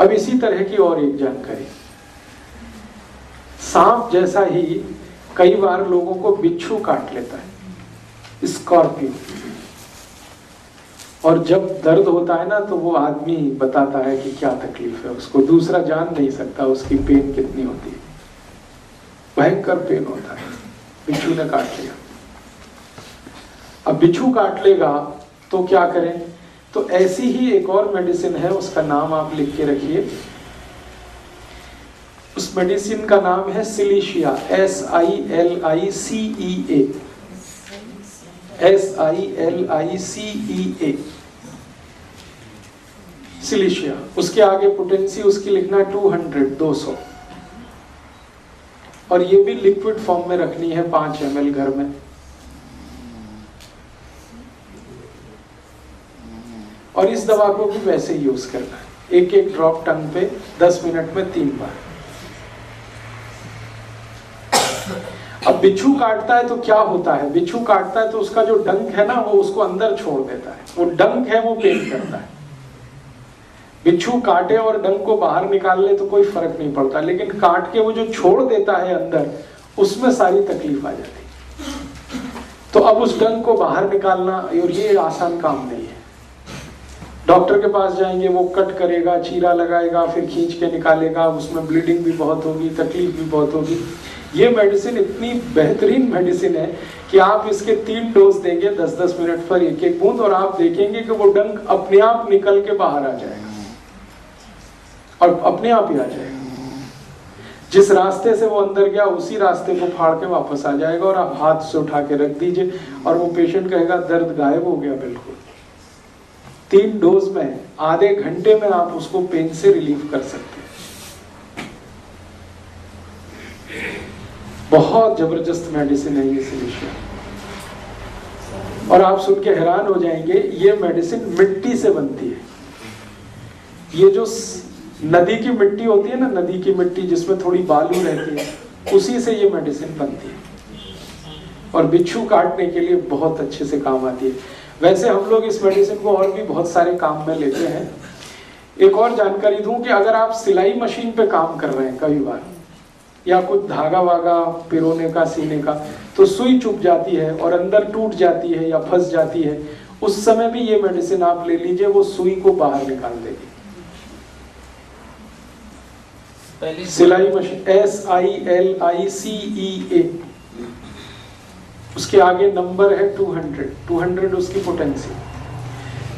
अब इसी तरह की और एक जानकारी, सांप जैसा ही कई बार लोगों को बिच्छू काट लेता है, स्कॉर्पियो। और जब दर्द होता है ना तो वो आदमी बताता है कि क्या तकलीफ है उसको, दूसरा जान नहीं सकता उसकी पेन कितनी होती है, भयंकर पेन होता है, बिच्छू ने काट लिया। अब बिच्छू काट लेगा तो क्या करें, तो ऐसी ही एक और मेडिसिन है, उसका नाम आप लिख के रखिए। उस मेडिसिन का नाम है सिलीशिया, SILICEA, SILICEA, सिलीशिया। उसके आगे पोटेंसी उसकी लिखना 200। और ये भी लिक्विड फॉर्म में रखनी है 5 ml घर में। और इस दवा को भी वैसे ही यूज करना है, एक ड्रॉप टंग पे 10 मिनट में 3 बार। अब बिच्छू काटता है तो क्या होता है, बिच्छू काटता है तो उसका जो डंक है ना वो उसको अंदर छोड़ देता है, वो डंक है वो पेन करता है। बिच्छू काटे और डंक को बाहर निकाल ले तो कोई फर्क नहीं पड़ता, लेकिन काट के वो जो छोड़ देता है अंदर, उसमें सारी तकलीफ आ जाती है। तो अब उस डंक को बाहर निकालना, और ये आसान काम नहीं है। डॉक्टर के पास जाएंगे, वो कट करेगा, चीरा लगाएगा, फिर खींच के निकालेगा, उसमें ब्लीडिंग भी बहुत होगी, तकलीफ भी बहुत होगी। ये मेडिसिन इतनी बेहतरीन मेडिसिन है कि आप इसके 3 डोज देंगे 10-10 मिनट पर 1-1 बूंद, और आप देखेंगे कि वो डंक अपने आप निकल के बाहर आ जाएगा, और अपने आप ही आ जाएगा। जिस रास्ते से वो अंदर गया उसी रास्ते को फाड़ के वापस आ जाएगा, और आप हाथ से उठा के रख दीजिए और वो पेशेंट कहेगा दर्द गायब हो गया बिल्कुल। 3 डोज में आधे घंटे में आप उसको पेन से रिलीफ कर सकते हैं। बहुत जबरदस्त मेडिसिन है ये सिलीशिया। और आप सुन के हैरान हो जाएंगे, ये मेडिसिन मिट्टी से बनती है। ये जो नदी की मिट्टी होती है ना, नदी की मिट्टी जिसमें थोड़ी बालू रहती है, उसी से ये मेडिसिन बनती है और बिच्छू काटने के लिए बहुत अच्छे से काम आती है। वैसे हम लोग इस मेडिसिन को और भी बहुत सारे काम में लेते हैं। एक और जानकारी दूं कि अगर आप सिलाई मशीन पे काम कर रहे हैं कई बार, या कुछ धागा वागा पिरोने का, सीने का, तो सुई चुभ जाती है और अंदर टूट जाती है या फंस जाती है, उस समय भी ये मेडिसिन आप ले लीजिए, वो सुई को बाहर निकाल देगी। सिलाई मशीन SILICEA, उसके आगे नंबर है 200 उसकी पोटेंसी।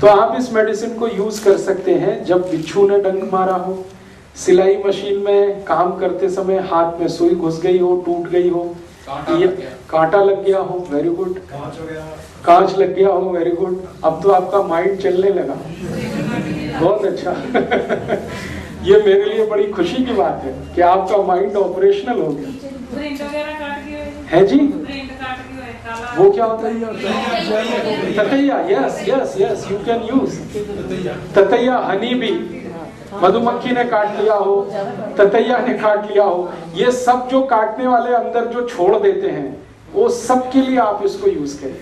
तो आप इस मेडिसिन को यूज कर सकते हैं जब बिच्छू ने डंक मारा हो, सिलाई मशीन में काम करते समय हाथ में सुई घुस गई हो, टूट गई हो, कांटा लग गया हो, वेरी गुड, कांच लग गया हो, वेरी गुड। अब तो आपका माइंड चलने लगा, बहुत अच्छा। ये मेरे लिए बड़ी खुशी की बात है कि आपका माइंड ऑपरेशनल हो गया है जी। वो क्या होता है? ततैया, yes yes yes, you can use ततैया। हनी भी, मधुमक्खी ने काट लिया हो, ततैया ने काट लिया हो, ये सब जो काटने वाले अंदर जो छोड़ देते हैं, वो सब के लिए आप इसको यूज करें।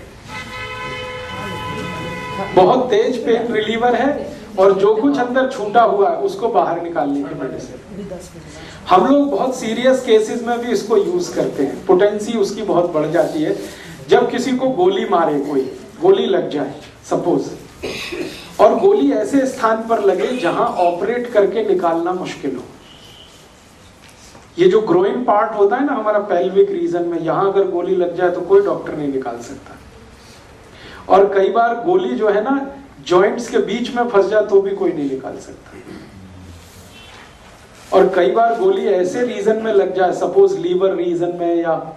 बहुत तेज पेन रिलीवर है, और जो कुछ अंदर छूटा हुआ है उसको बाहर निकालने की मेडिसिन। हम लोग बहुत सीरियस केसेस में भी इसको यूज करते हैं। पोटेंसी उसकी बहुत बढ़ जाती है। जब किसी को गोली मारे, कोई गोली लग जाए सपोज, और गोली ऐसे स्थान पर लगे जहां ऑपरेट करके निकालना मुश्किल हो, ये जो ग्रोइन पार्ट होता है ना हमारा पेल्विक रीजन में, यहां अगर गोली लग जाए तो कोई डॉक्टर नहीं निकाल सकता। और कई बार गोली जो है ना जॉइंट्स के बीच में फंस जाए तो भी कोई नहीं निकाल सकता। और कई बार गोली ऐसे रीजन में लग जाए, सपोज लीवर रीजन में, या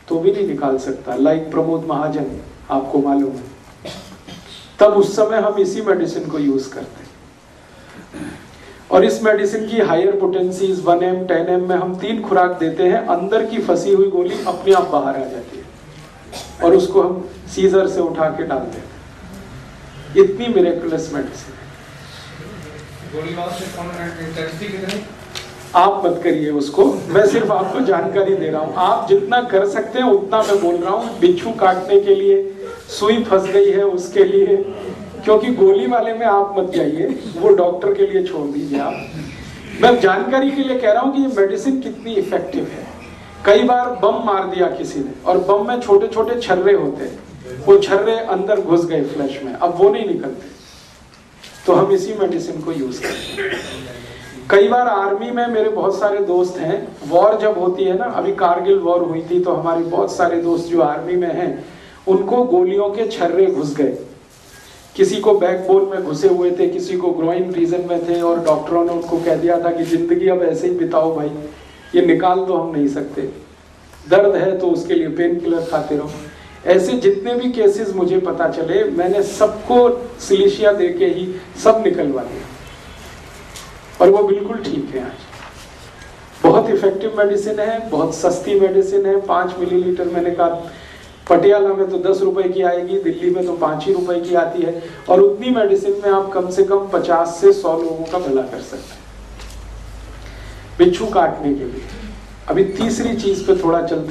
तो भी नहीं निकाल सकता, लाइक प्रमोद महाजन, आपको मालूम है। तब उस समय हम इसी मेडिसिन को यूज करते हैं। और इस मेडिसिन की हायर पोटेंसीज 1M 10M में हम 3 खुराक देते हैं। अंदर की फंसी हुई गोली अपने आप बाहर आ जाती है और उसको हम सीजर से उठा के डाल देते हैं। इतनी मिरेकुलस मेडिसिन है। आप मत करिए उसको, मैं सिर्फ आपको जानकारी दे रहा हूँ। आप जितना कर सकते हैं उतना मैं बोल रहा हूँ। बिच्छू काटने के लिए, सुई फंस गई है उसके लिए, क्योंकि गोली वाले में आप मत जाइए, वो डॉक्टर के लिए छोड़ दीजिए आप। मैं जानकारी के लिए कह रहा हूं कि ये मेडिसिन कितनी इफेक्टिव है। कई बार बम मार दिया किसी ने, और बम में छोटे छोटे छर्रे होते हैं, वो छर्रे अंदर घुस गए फ्लैश में, अब वो नहीं निकलते, तो हम इसी मेडिसिन को यूज करते हैं। कई बार आर्मी में मेरे बहुत सारे दोस्त हैं, वॉर जब होती है ना, अभी कारगिल वॉर हुई थी, तो हमारे बहुत सारे दोस्त जो आर्मी में हैं, उनको गोलियों के छर्रे घुस गए। किसी को बैकबोन में घुसे हुए थे, किसी को ग्रोइन रीजन में थे, और डॉक्टरों ने उनको कह दिया था कि जिंदगी अब ऐसे ही बिताओ भाई, ये निकाल तो हम नहीं सकते, दर्द है तो उसके लिए पेन किलर खाते रहो। ऐसे जितने भी केसेस मुझे पता चले, मैंने सबको सिलिशिया देके ही सब निकलवा दिया, और वो बिल्कुल ठीक है आज। बहुत इफेक्टिव मेडिसिन है, बहुत सस्ती मेडिसिन है। 5 मिलीलीटर मैंने कहा, पटियाला में तो 10 रुपए की आएगी, दिल्ली में तो 5 ही रुपए की आती है, और उतनी मेडिसिन में आप कम से कम 50 से 100 लोगों का भला कर सकते हैं बिच्छू काटने के लिए। अभी तीसरी चीज पे थोड़ा चलते हैं।